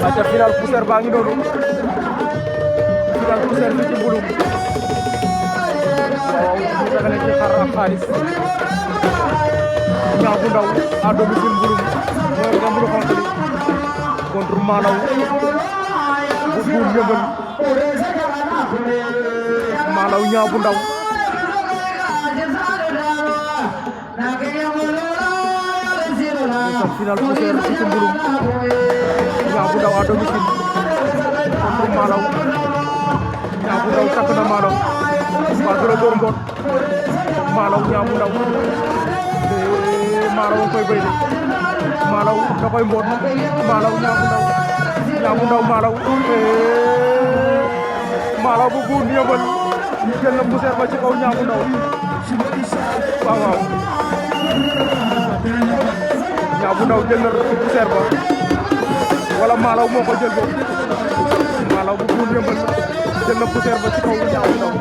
aca final poussière baa ngi noonu final poussière bi ci Mbouloum waaw ñu tegale ci xar ak xaalis Niang bu Ndaw à domicile Mbouloum mooy nga Mbouloum xonk li contre Malaw bu Buur Yëmbal Malaw Niang bu Ndaw final poussière ci Mbouloum Niang bu Ndaw à domicile contre Malaw Niang bu Ndaw takk na Malaw waa dara door mboot Malaw Niang bu Ndaw Malaw koy bay de Malaw da koy mboot Malaw Niang bu Ndaw Niang bu Ndaw Malaw bu Buur Yëmbal jël na poussière ba ci kaw Niang bu Ndaw waaw waaw Niang bu Ndaw jël na poussière ba wala Malaw moo ko jël boobu Malaw bu Buur Yëmbal jël na poussière ba ci kaw Niang bu Ndaw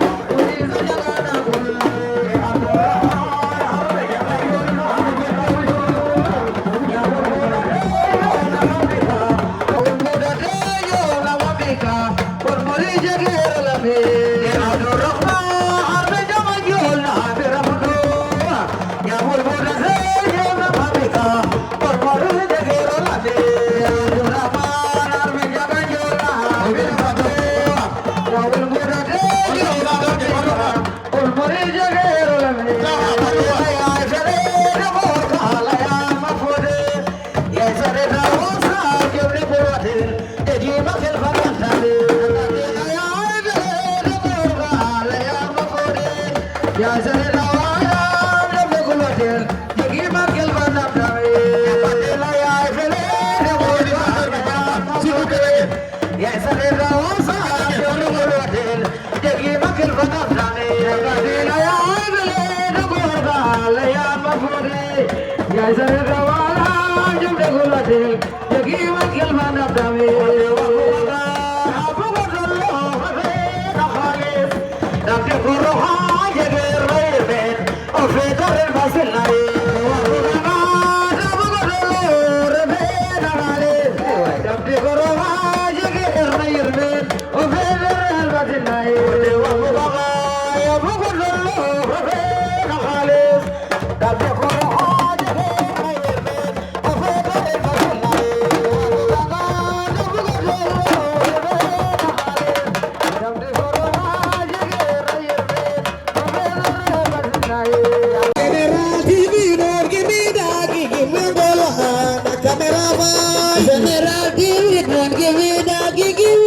General TV, don't give me that, give me